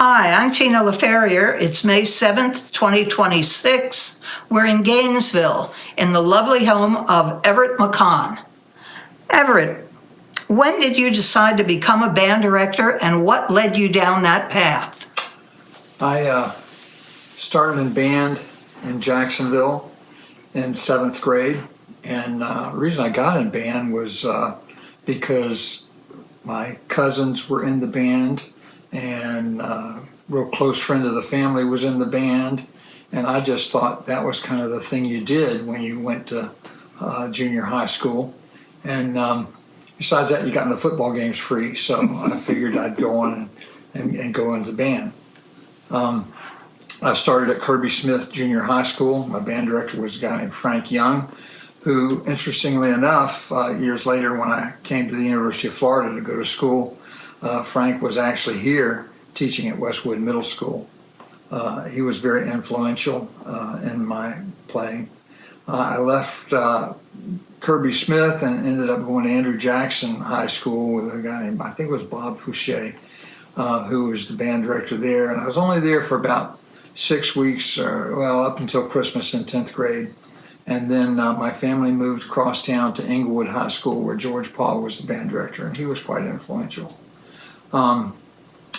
Hi, I'm Tina Laferriere. It's May 7th, 2026. We're in Gainesville, in the lovely home of Everett McConn. Everett, when did you decide to become a band director, and what led you down that path? I started in band in Jacksonville in 7th grade, and the reason I got in band was because my cousins were in the band, and a real close friend of the family was in the band, and I just thought that was kind of the thing you did when you went to junior high school. And besides that, you got in the football games free, so I figured I'd go on and go into the band. I started at Kirby Smith Junior High School. My band director was a guy named Frank Young, who, interestingly enough, years later when I came to the University of Florida to go to school, Frank was actually here teaching at Westwood Middle School. He was very influential in my playing. I left Kirby Smith and ended up going to Andrew Jackson High School with a guy named, I think it was Bob Fouché, who was the band director there. And I was only there for about 6 weeks, up until Christmas in 10th grade. And then my family moved across town to Inglewood High School, where George Paul was the band director, and he was quite influential.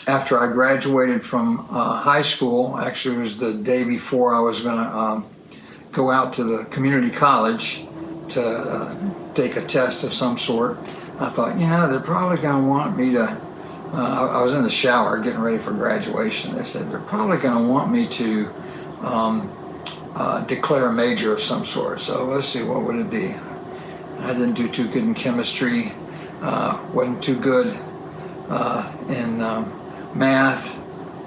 After I graduated from high school, actually it was the day before I was going to go out to the community college to take a test of some sort. I thought, they're probably going to want me to, I was in the shower getting ready for graduation. They said, they're probably going to want me to declare a major of some sort. So let's see, what would it be? I didn't do too good in chemistry, wasn't too good in math.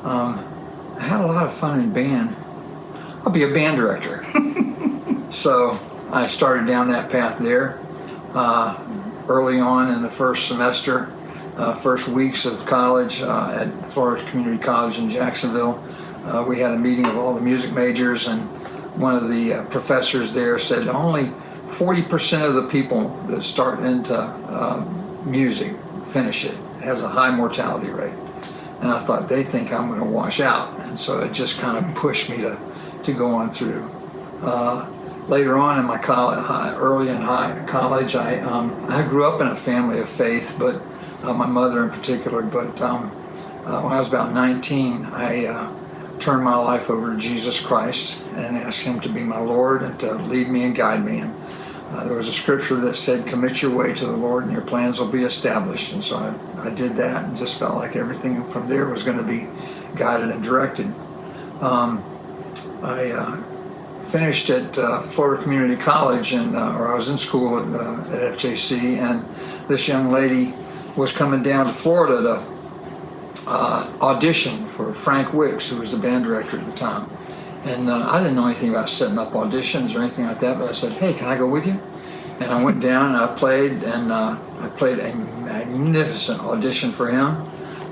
I had a lot of fun in band. I'll be a band director. So I started down that path there. Early on in the first semester, first weeks of college at Florida Community College in Jacksonville, we had a meeting of all the music majors, and one of the professors there said only 40% of the people that start into music finish it. It has a high mortality rate. And I thought, they think I'm going to wash out. And so it just kind of pushed me to go on through. Later on in my college, early in college, I grew up in a family of faith, but my mother in particular. But when I was about 19, I turned my life over to Jesus Christ and asked him to be my Lord and to lead me and guide me. And there was a scripture that said, commit your way to the Lord and your plans will be established. And so I did that and just felt like everything from there was going to be guided and directed. I finished at Florida Community College, or I was in school at FJC, and this young lady was coming down to Florida to audition for Frank Wicks, who was the band director at the time. And I didn't know anything about setting up auditions or anything like that, but I said, hey, can I go with you? And I went down and I played a magnificent audition for him.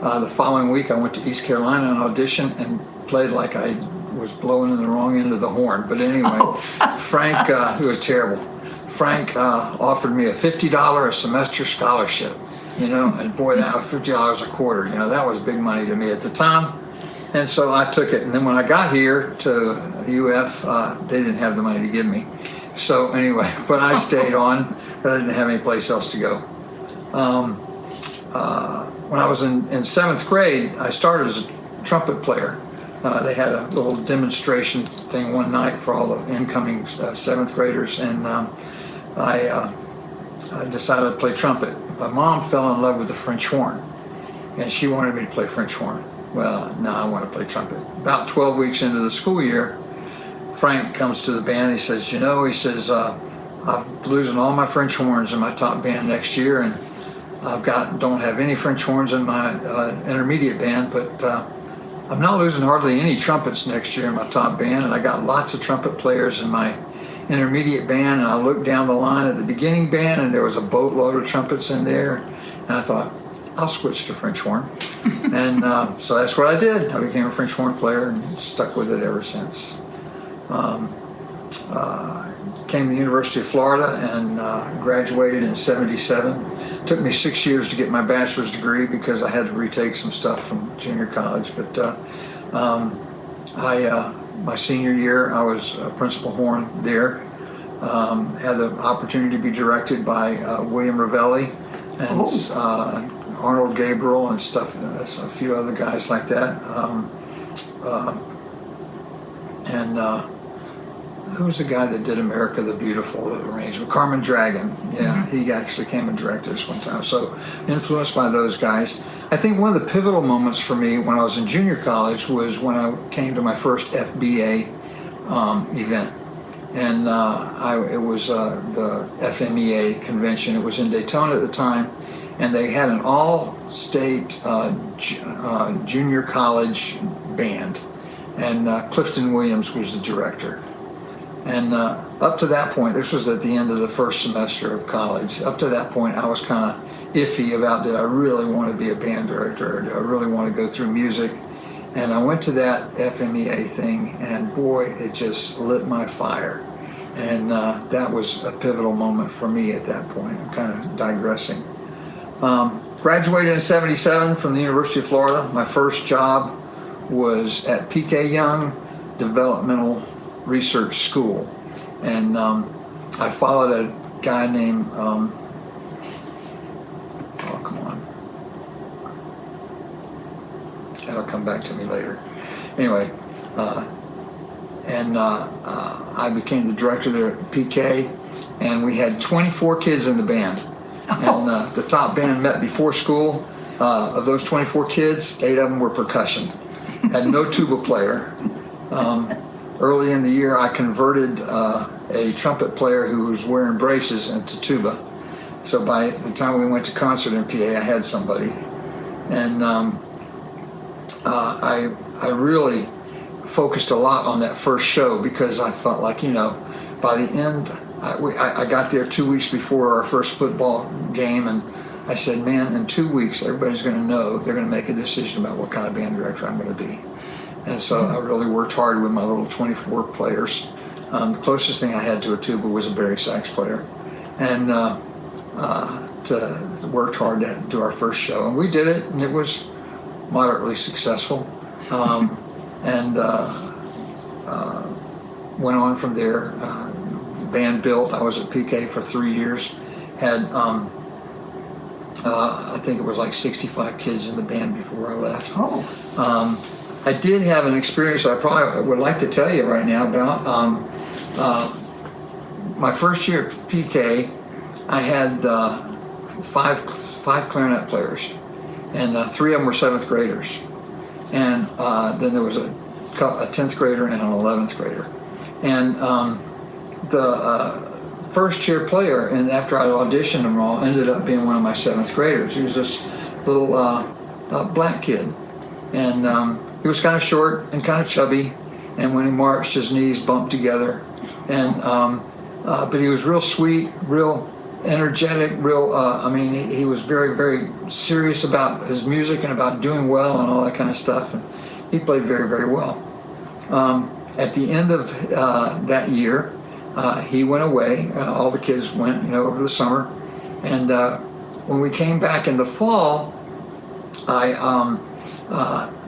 The following week I went to East Carolina and auditioned and played like I was blowing in the wrong end of the horn. But anyway, Frank, it was terrible. Frank offered me a $50 a semester scholarship, and boy, that was $50 a quarter. That was big money to me at the time. And so I took it. And then when I got here to UF, they didn't have the money to give me. So anyway, but I stayed on, but I didn't have any place else to go. When I was in 7th grade, I started as a trumpet player. They had a little demonstration thing one night for all the incoming 7th graders, and I decided to play trumpet. My mom fell in love with the French horn, and she wanted me to play French horn. Well, no, I want to play trumpet. About 12 weeks into the school year, Frank comes to the band. He says, I'm losing all my French horns in my top band next year, and don't have any French horns in my intermediate band, but I'm not losing hardly any trumpets next year in my top band, and I got lots of trumpet players in my intermediate band. And I looked down the line at the beginning band, and there was a boatload of trumpets in there, and I thought, I'll switch to French horn. And so that's what I did. I became a French horn player and stuck with it ever since. came to the University of Florida and graduated in '77. Took me 6 years to get my bachelor's degree because I had to retake some stuff from junior college. But my senior year, I was principal horn there. Had the opportunity to be directed by William Ravelli and Arnold Gabriel and stuff, a few other guys like that. Who was the guy that did America the Beautiful, the arrangement? Carmen Dragon. Yeah, he actually came and directed us one time. So influenced by those guys. I think one of the pivotal moments for me when I was in junior college was when I came to my first FBA event. And it was the FMEA convention. It was in Daytona at the time. And they had an all-state junior college band. And Clifton Williams was the director. And up to that point, this was at the end of the first semester of college, up to that point I was kind of iffy about, did I really want to be a band director, or do I really want to go through music? And I went to that FMEA thing, and boy, it just lit my fire. And that was a pivotal moment for me at that point. I'm kind of digressing. Graduated in '77 from the University of Florida. My first job was at PK Young Developmental Research School, and I followed a guy named that'll come back to me later. Anyway, I became the director there at PK, and we had 24 kids in the band. And the top band met before school. Of those 24 kids, 8 of them were percussion. Had no tuba player. Early in the year, I converted a trumpet player who was wearing braces into tuba. So by the time we went to concert in PA, I had somebody. And I really focused a lot on that first show because I felt like, by the end, I got there 2 weeks before our first football game, and I said, man, in 2 weeks, everybody's going to know, they're going to make a decision about what kind of band director I'm going to be. And so I really worked hard with my little 24 players. The closest thing I had to a tuba was a bari sax player. And worked hard to do our first show. And we did it, and it was moderately successful. Went on from there. The band built. I was at PK for 3 years. Had, I think it was like 65 kids in the band before I left. I did have an experience I probably would like to tell you right now about. My first year at PK, I had five clarinet players, and 3 of them were 7th graders. And then there was a 10th grader and an 11th grader. And the first year player, and after I auditioned them all, ended up being one of my 7th graders. He was this little black kid. And he was kind of short and kind of chubby, and when he marched, his knees bumped together. And but he was real sweet, real energetic, he was very, very serious about his music and about doing well and all that kind of stuff. And he played very, very well. At the end of that year, he went away. All the kids went, over the summer. And when we came back in the fall,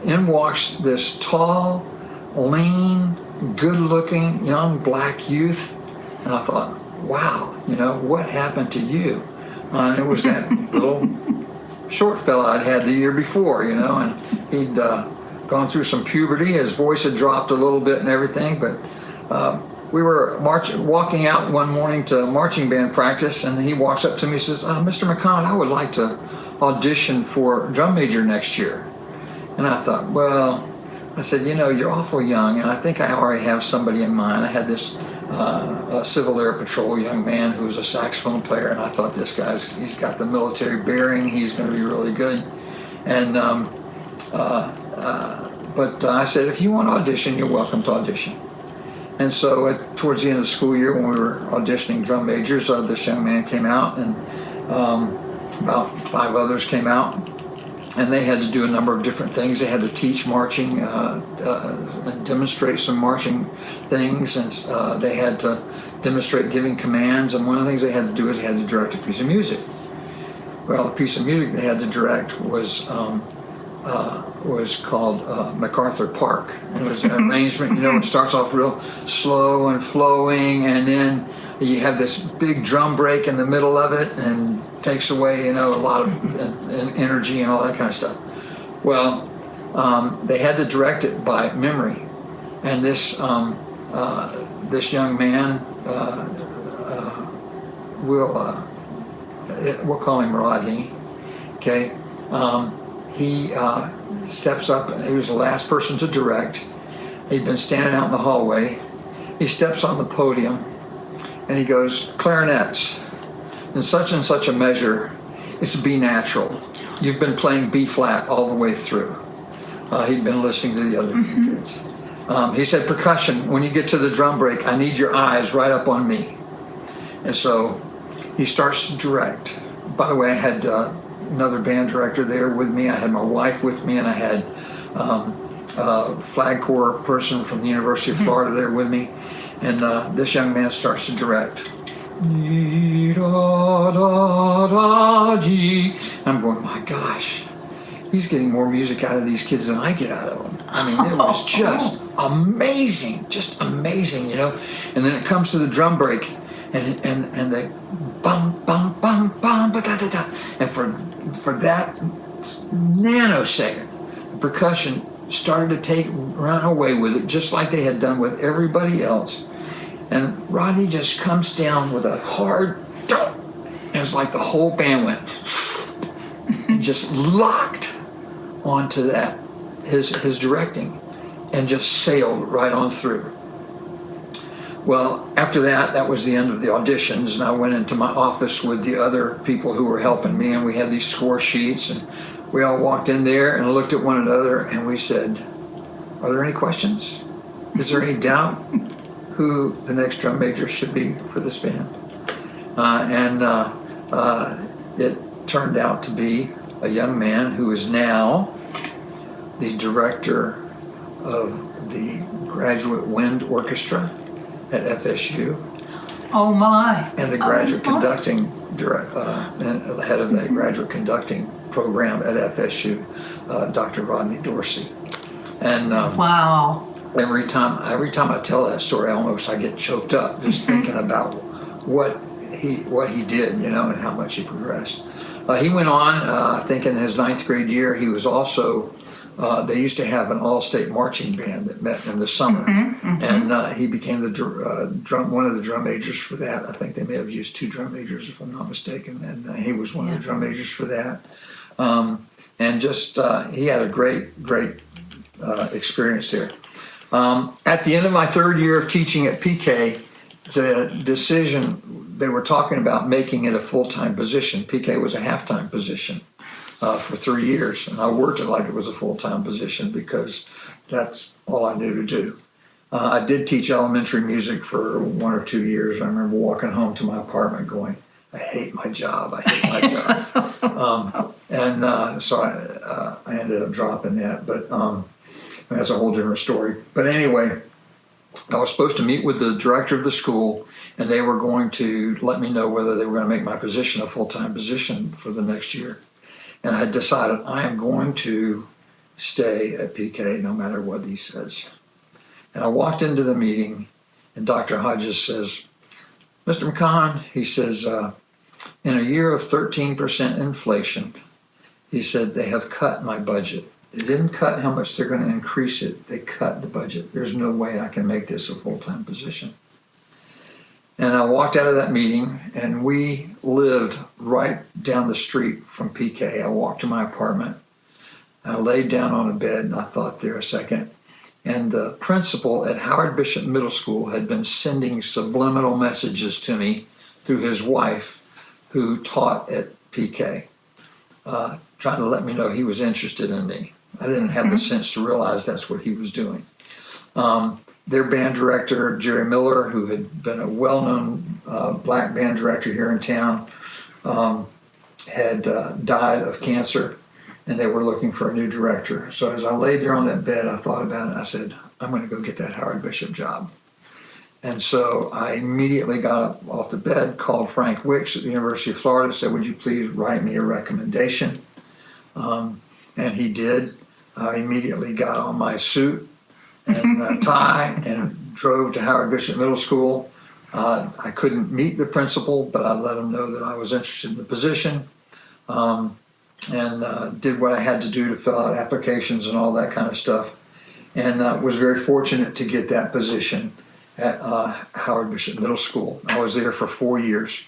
in walks this tall, lean, good-looking young black youth, and I thought, wow, what happened to you? And it was that little short fella I'd had the year before, and he'd gone through some puberty. His voice had dropped a little bit and everything, but we were walking out one morning to marching band practice, and he walks up to me and says, Mr. McConn, I would like to audition for drum major next year. And I thought, well, I said, you're awful young, and I think I already have somebody in mind. I had this Civil Air Patrol young man who was a saxophone player, and I thought this he's got the military bearing, he's going to be really good. And but I said, if you want to audition, you're welcome to audition. And so towards the end of the school year, when we were auditioning drum majors, this young man came out, and about 5 others came out. and they had to do a number of different things. They had to teach marching, and demonstrate some marching things, and they had to demonstrate giving commands. And one of the things they had to do is they had to direct a piece of music. Well, the piece of music they had to direct was called MacArthur Park. It was an arrangement, it starts off real slow and flowing, and then you have this big drum break in the middle of it, and takes away, a lot of energy and all that kind of stuff. Well, they had to direct it by memory, and this young man, we'll call him Rodney. Okay, he steps up. He was the last person to direct. He'd been standing out in the hallway. He steps on the podium, and he goes, "Clarinets. In such and such a measure, it's B natural. You've been playing B flat all the way through." He'd been listening to the other kids. He said, "Percussion, when you get to the drum break, I need your eyes right up on me." And so he starts to direct. By the way, I had another band director there with me. I had my wife with me, and I had a flag corps person from the University of Florida there with me. And this young man starts to direct. I'm going, my gosh, he's getting more music out of these kids than I get out of them. I mean, it was just amazing, And then it comes to the drum break, and they bum bum bum bum ba da da da, and for that nanosecond, the percussion started to run away with it, just like they had done with everybody else. And Rodney just comes down with a hard thump, and it's like the whole band went and just locked onto that, his directing, and just sailed right on through. Well, after that was the end of the auditions, and I went into my office with the other people who were helping me, and we had these score sheets, and we all walked in there and looked at one another, and we said, "Are there any questions? Is there any doubt who the next drum major should be for this band?" It turned out to be a young man who is now the director of the Graduate Wind Orchestra at FSU. Oh my! And the graduate conducting and the head of the graduate conducting program at FSU, Dr. Rodney Dorsey. And wow! Every time I tell that story, almost I get choked up just thinking about what he did, and how much he progressed. He went on. I think in his 9th grade year, he was also. They used to have an all-state marching band that met in the summer, and he became one of the drum majors for that. I think they may have used 2 drum majors, if I'm not mistaken, and he was one of the drum majors for that. And just he had a great experience there. At the end of my 3rd year of teaching at PK, the decision, they were talking about making it a full-time position. PK was a half-time position for 3 years, and I worked it like it was a full-time position because that's all I knew to do. I did teach elementary music for 1 or 2 years. I remember walking home to my apartment going, "I hate my job. I hate my job." So I ended up dropping that, but that's a whole different story. But anyway, I was supposed to meet with the director of the school, and they were going to let me know whether they were going to make my position a full-time position for the next year. And I had decided I am going to stay at PK no matter what he says. And I walked into the meeting, and Dr. Hodges says, "Mr. McConn," he says, "in a year of 13% inflation," he said, "they have cut my budget. They didn't cut how much they're going to increase it. They cut the budget. There's no way I can make this a full-time position." And I walked out of that meeting, and we lived right down the street from PK. I walked to my apartment. I laid down on a bed, and I thought there a second. And the principal at Howard Bishop Middle School had been sending subliminal messages to me through his wife, who taught at PK, trying to let me know he was interested in me. I didn't have the sense to realize that's what he was doing. Their band director, Jerry Miller, who had been a well-known black band director here in town, had died of cancer, and they were looking for a new director. So as I laid there on that bed, I thought about it, and I said, I'm going to go get that Howard Bishop job. And so I immediately got up off the bed, called Frank Wicks at the University of Florida, said, would you please write me a recommendation? And he did. I immediately got on my suit and tie and drove to Howard Bishop Middle School. I couldn't meet the principal, but I let him know that I was interested in the position, and did what I had to do to fill out applications and all that kind of stuff, and was very fortunate to get that position at Howard Bishop Middle School. I was there for 4 years.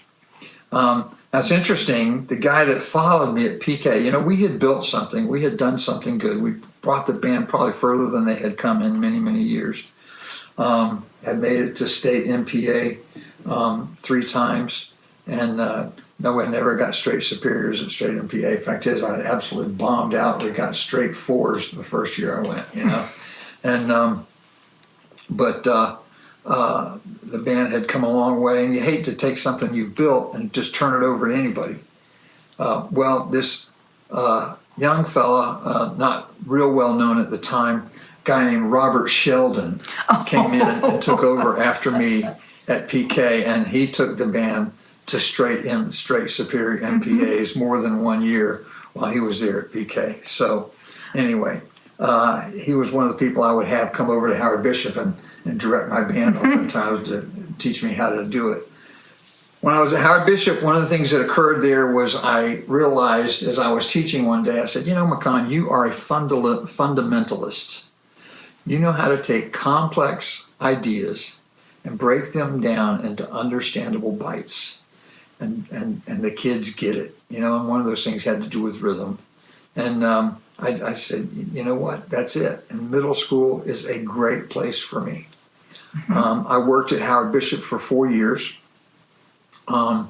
That's interesting. The guy that followed me at PK, we had built something. We had done something good. We brought the band probably further than they had come in many, many years. Had made it to state MPA 3 times, and no, I never got straight superiors at straight MPA. Fact is, I absolutely bombed out. We got straight 4s the first year I went, and but the band had come a long way, and you hate to take something you've built and just turn it over to anybody. Well, this young fella, not real well known at the time, guy named Robert Sheldon, came in and took over after me at PK, and he took the band to straight superior MPAs more than 1 year while he was there at PK. So anyway, he was one of the people I would have come over to Howard Bishop and direct my band oftentimes to teach me how to do it. When I was at Howard Bishop, one of the things that occurred there was I realized as I was teaching one day, I said, McConn, you are a fundamentalist. You know how to take complex ideas and break them down into understandable bites. And the kids get it, and one of those things had to do with rhythm. And I said, you know what, that's it. And middle school is a great place for me. I worked at Howard Bishop for 4 years. And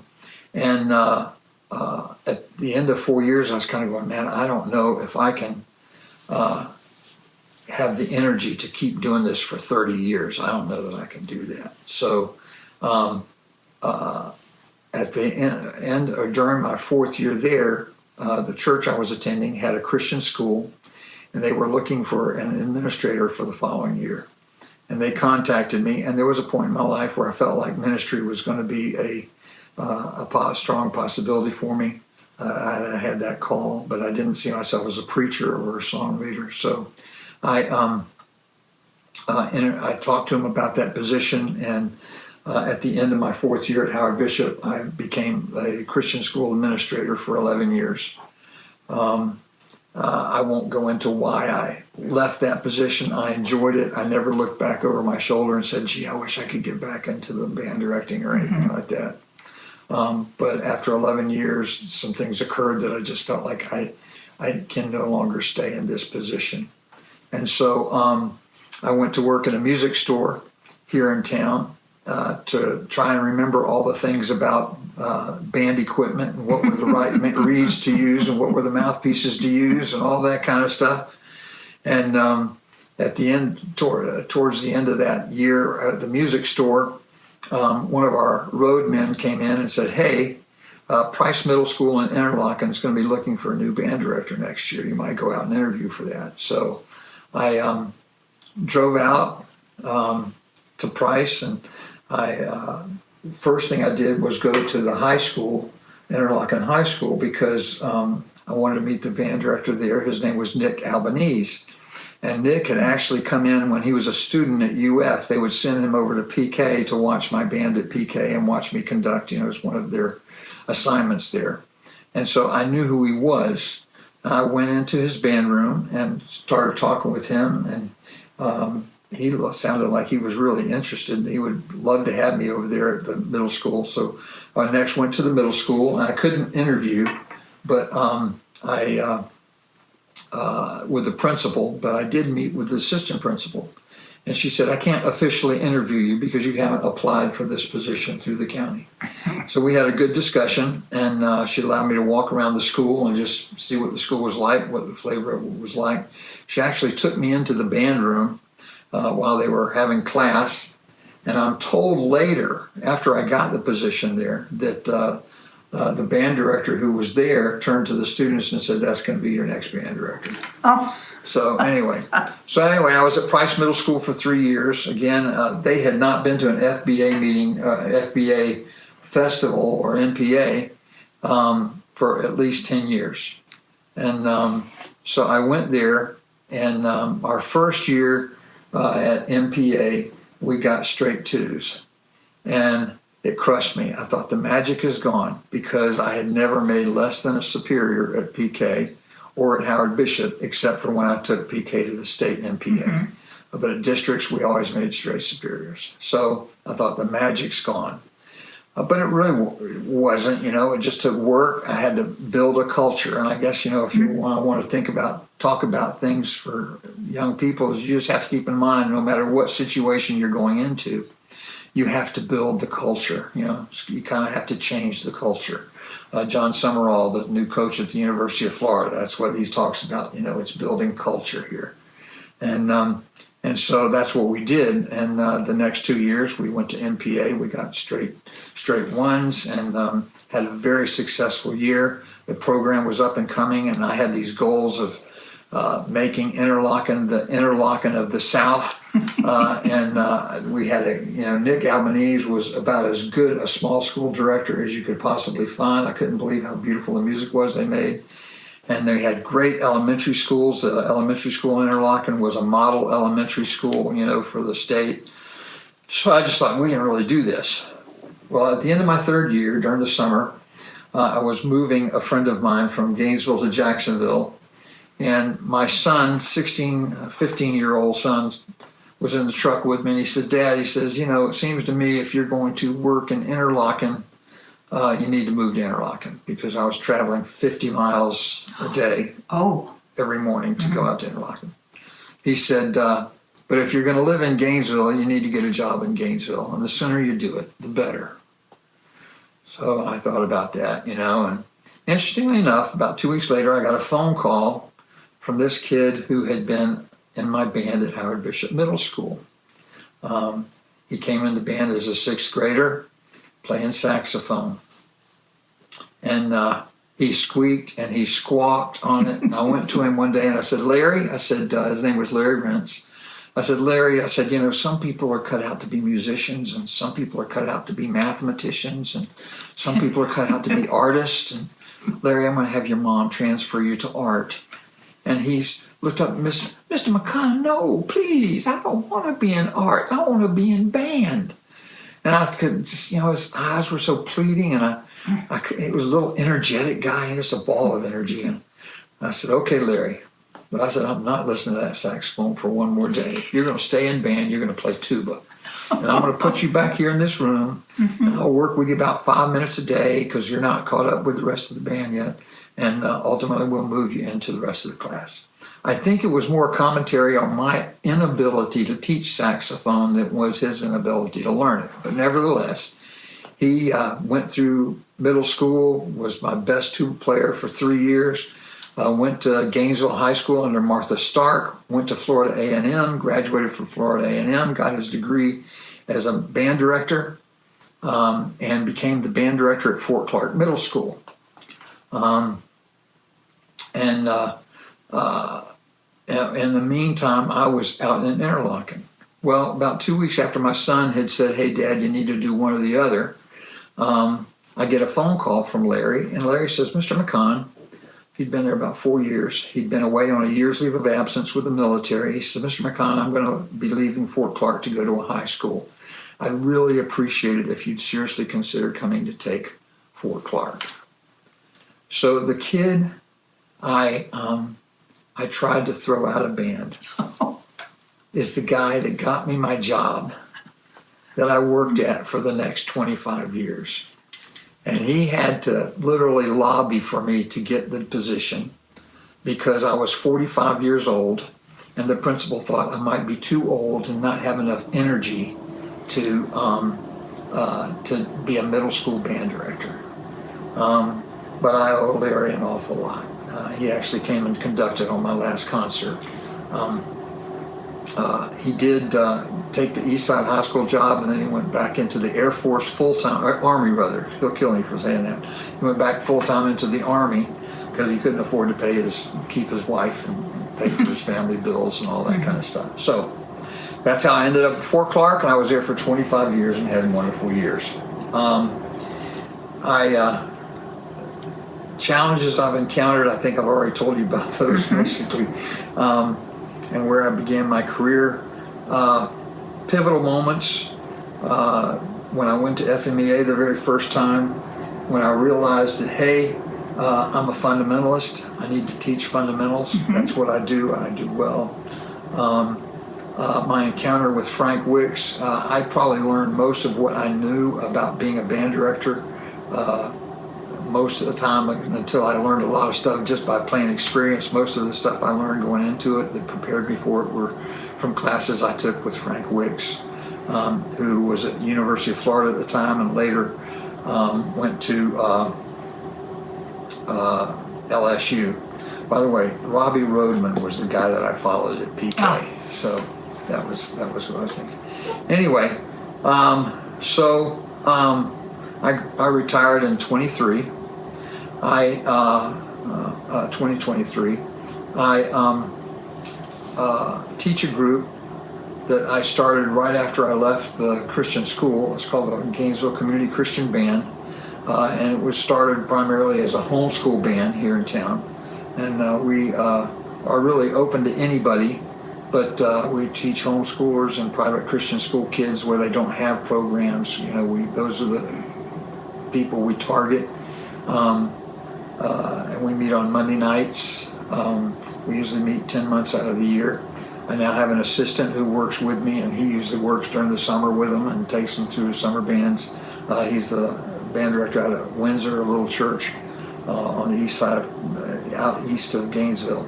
at the end of 4 years, I was kind of going, man, I don't know if I can have the energy to keep doing this for 30 years. I don't know that I can do that. So at the end or during my 4th year there, the church I was attending had a Christian school, and they were looking for an administrator for the following year. And they contacted me, and there was a point in my life where I felt like ministry was going to be a strong possibility for me. I had that call, but I didn't see myself as a preacher or a song leader. So I talked to him about that position, and at the end of my 4th year at Howard Bishop, I became a Christian school administrator for 11 years. I won't go into why I left that position. I enjoyed it. I never looked back over my shoulder and said, gee, I wish I could get back into the band directing or anything like that. But after 11 years, some things occurred that I just felt like I can no longer stay in this position. And so I went to work in a music store here in town to try and remember all the things about band equipment and what were the right reeds to use and what were the mouthpieces to use and all that kind of stuff. And at the end, towards the end of that year at the music store, one of our road men came in and said, hey, Price Middle School in Interlochen is going to be looking for a new band director next year. You might go out and interview for that. So I drove out to Price, and first thing I did was go to the high school, Interlochen High School, because I wanted to meet the band director there. His name was Nick Albanese. And Nick had actually come in when he was a student at UF. They would send him over to PK to watch my band at PK and watch me conduct. It was one of their assignments there. And so I knew who he was. I went into his band room and started talking with him, and he sounded like he was really interested. He would love to have me over there at the middle school. So I next went to the middle school, and I couldn't interview, but with the principal, but I did meet with the assistant principal. And she said, I can't officially interview you because you haven't applied for this position through the county. So we had a good discussion, and she allowed me to walk around the school and just see what the school was like, what the flavor of it was like. She actually took me into the band room while they were having class. And I'm told later, after I got the position there, that the band director who was there turned to the students and said, "That's going to be your next band director." Oh, So anyway, I was at Price Middle School for 3 years. Again, they had not been to an FBA meeting, FBA festival or NPA for at least 10 years. And so I went there, and our first year at MPA, we got straight twos. And it crushed me. I thought the magic is gone because I had never made less than a superior at PK or at Howard Bishop, except for when I took PK to the state MPA. But at districts, we always made straight superiors. So I thought the magic's gone. But it really wasn't, it just took work. I had to build a culture. And I guess, if you want to talk about things for young people, is you just have to keep in mind, no matter what situation you're going into, you have to build the culture. You kind of have to change the culture. John Summerall, the new coach at the University of Florida, that's what he talks about. It's building culture here. And so that's what we did. And the next 2 years, we went to NPA. We got straight ones and had a very successful year. The program was up and coming, and I had these goals of making Interlochen the Interlochen of the South. And we had Nick Albanese was about as good a small school director as you could possibly find. I couldn't believe how beautiful the music was they made. And they had great elementary schools. The elementary school in Interlochen was a model elementary school, for the state. So I just thought, we can really do this. Well, at the end of my third year, during the summer, I was moving a friend of mine from Gainesville to Jacksonville. And my son, 15-year-old son, was in the truck with me. And he says, "Dad," he says, "it seems to me if you're going to work in Interlochen, you need to move to Interlochen," because I was traveling 50 miles a day every morning to go out to Interlochen. He said, "But if you're going to live in Gainesville, you need to get a job in Gainesville. And the sooner you do it, the better." So I thought about that, and interestingly enough, about 2 weeks later, I got a phone call from this kid who had been in my band at Howard Bishop Middle School. He came in the band as a sixth grader, playing saxophone. And he squeaked and he squawked on it. And I went to him one day and I said, "Larry," I said, his name was Larry Rentz. I said, "Larry," I said, some people are cut out to be musicians, and some people are cut out to be mathematicians, and some people are cut out to be artists. And Larry, I'm going to have your mom transfer you to art. And he's looked up, Mr. McConn, "No, please, I don't want to be in art. I want to be in band." And I could just, his eyes were so pleading, and it was a little energetic guy, and just a ball of energy. And I said, "Okay, Larry." But I said, "I'm not listening to that saxophone for one more day. If you're going to stay in band, you're going to play tuba. And I'm going to put you back here in this room, and I'll work with you about 5 minutes a day because you're not caught up with the rest of the band yet. And ultimately, we'll move you into the rest of the class." I think it was more commentary on my inability to teach saxophone than was his inability to learn it. But nevertheless, he went through middle school, was my best tuba player for 3 years, went to Gainesville High School under Martha Stark, went to Florida A&M, graduated from Florida A&M, got his degree as a band director, and became the band director at Fort Clarke Middle School. In the meantime, I was out in Interlochen. Well, about 2 weeks after my son had said, "Hey, Dad, you need to do one or the other," I get a phone call from Larry, and Larry says, "Mr. McConn," he'd been there about 4 years. He'd been away on a year's leave of absence with the military. He said, "Mr. McConn, I'm going to be leaving Fort Clarke to go to a high school. I'd really appreciate it if you'd seriously consider coming to take Fort Clarke." So the kid I tried to throw out of band is the guy that got me my job that I worked at for the next 25 years. And he had to literally lobby for me to get the position because I was 45 years old, and the principal thought I might be too old and not have enough energy to be a middle school band director. But I owe Larry an awful lot. He actually came and conducted on my last concert. He did take the East Side High School job, and then he went back into the Air Force full-time, or Army rather. He'll kill me for saying that. He went back full-time into the Army because he couldn't afford to keep his wife and pay for his family bills and all that kind of stuff. So that's how I ended up at Fort Clarke, and I was there for 25 years and had wonderful years. Challenges I've encountered, I think I've already told you about those basically, and where I began my career. Pivotal moments, when I went to FMEA the very first time, when I realized that, hey, I'm a fundamentalist. I need to teach fundamentals. That's what I do, and I do well. My encounter with Frank Wicks, I probably learned most of what I knew about being a band director most of the time, until I learned a lot of stuff just by plain experience. Most of the stuff I learned going into it that prepared me for it were from classes I took with Frank Wicks, who was at the University of Florida at the time and later went to LSU. By the way, Robbie Roadman was the guy that I followed at PK, so that was what I was thinking. Anyway, I retired in 2023. 2023. I teach a group that I started right after I left the Christian school. It's called the Gainesville Community Christian Band, and it was started primarily as a homeschool band here in town. And we are really open to anybody, but we teach homeschoolers and private Christian school kids where they don't have programs. Those are the people we target, and we meet on Monday nights. We usually meet 10 months out of the year. I now have an assistant who works with me, and he usually works during the summer with them and takes them through summer bands. He's the band director out of Windsor, a little church on the east side out east of Gainesville.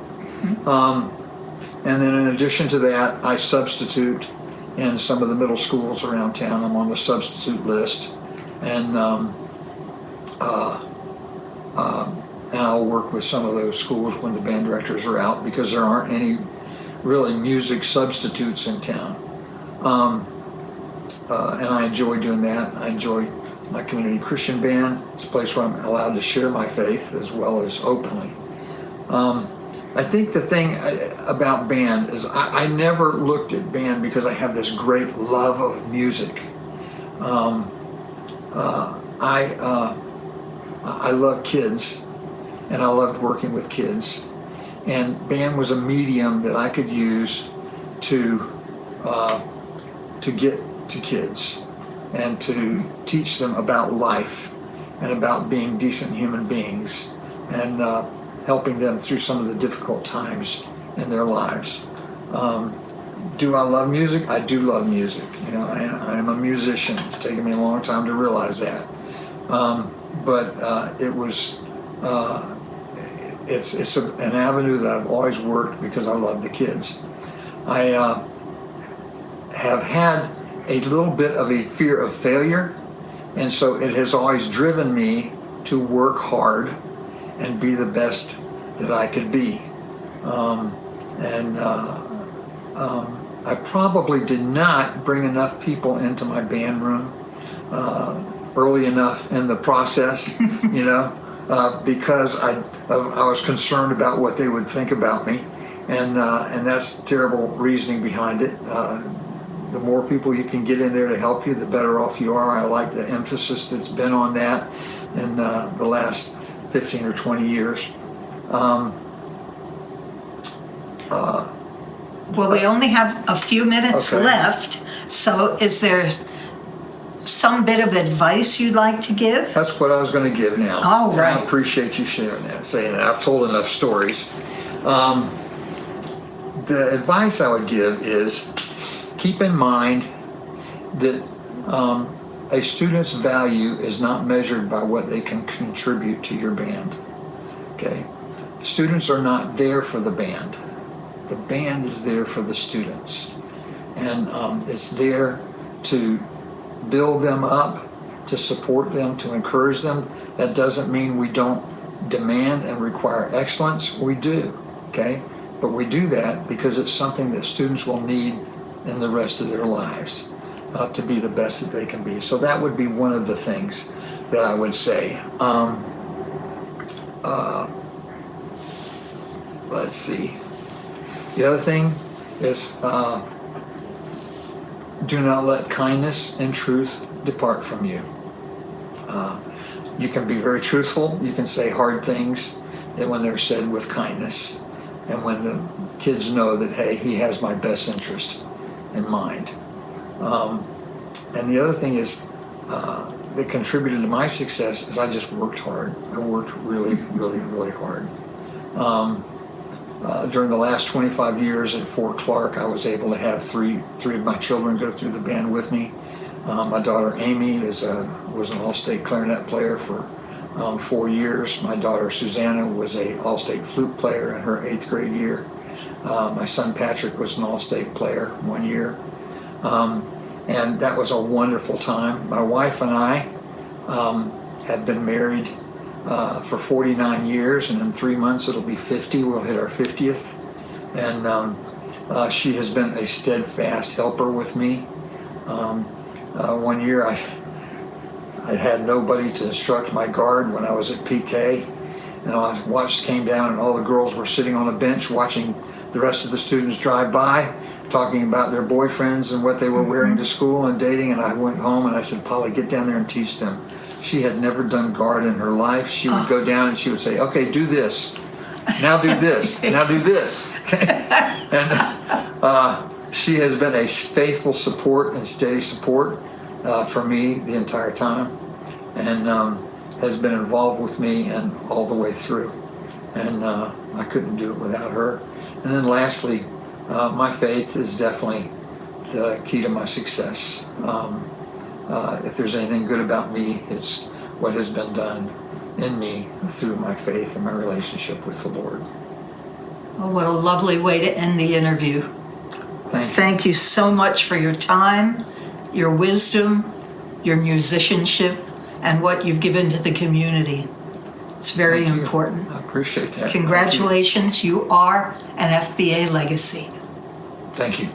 And then in addition to that, I substitute in some of the middle schools around town. I'm on the substitute list, and I'll work with some of those schools when the band directors are out, because there aren't any really music substitutes in town. And I enjoy doing that. I enjoy my community Christian band. It's a place where I'm allowed to share my faith as well as openly. I think the thing about band is I never looked at band because I have this great love of music. I love kids, and I loved working with kids, and band was a medium that I could use to get to kids and to teach them about life and about being decent human beings, and helping them through some of the difficult times in their lives. Do I love music? I do love music. I am a musician. It's taken me a long time to realize that. But it was, it's an avenue that I've always worked because I love the kids. I have had a little bit of a fear of failure, and so it has always driven me to work hard and be the best that I could be. I probably did not bring enough people into my band room early enough in the process, because I was concerned about what they would think about me, and that's terrible reasoning behind it. The more people you can get in there to help you, the better off you are. I like the emphasis that's been on that in the last 15 or 20 years. Well, we only have a few minutes left, so is there some bit of advice you'd like to give? That's what I was going to give now. All right. I appreciate you sharing that, saying that. I've told enough stories. The advice I would give is keep in mind that a student's value is not measured by what they can contribute to your band. Okay? Students are not there for the band. The band is there for the students. And it's there to build them up, to support them, to encourage them. That doesn't mean we don't demand and require excellence. We do, okay? But we do that because it's something that students will need in the rest of their lives to be the best that they can be. So that would be one of the things that I would say. Let's see. The other thing is do not let kindness and truth depart from you. You can be very truthful. You can say hard things when they're said with kindness, and when the kids know that, hey, he has my best interest in mind. And the other thing is that contributed to my success is I just worked hard. I worked really, really, really hard. During the last 25 years at Fort Clarke, I was able to have three of my children go through the band with me. My daughter Amy was an all-state clarinet player for 4 years. My daughter Susanna was an all-state flute player in her 8th grade year. My son Patrick was an all-state player 1 year. And that was a wonderful time. My wife and I have been married for 49 years, and in 3 months it'll be 50. We'll hit our 50th. And she has been a steadfast helper with me. 1 year I had nobody to instruct my guard when I was at PK. And I came down and all the girls were sitting on a bench watching the rest of the students drive by, talking about their boyfriends and what they were wearing to school and dating. And I went home and I said, Polly, get down there and teach them. She had never done guard in her life. She would go down and she would say, okay, do this. Now do this. Now do this. And she has been a faithful support and steady support for me the entire time, and has been involved with me and all the way through. And I couldn't do it without her. And then lastly, my faith is definitely the key to my success. If there's anything good about me, it's what has been done in me through my faith and my relationship with the Lord. Oh, what a lovely way to end the interview. Thank you so much for your time, your wisdom, your musicianship, and what you've given to the community. It's very important. I appreciate that. Congratulations, you are an FBA legacy. Thank you.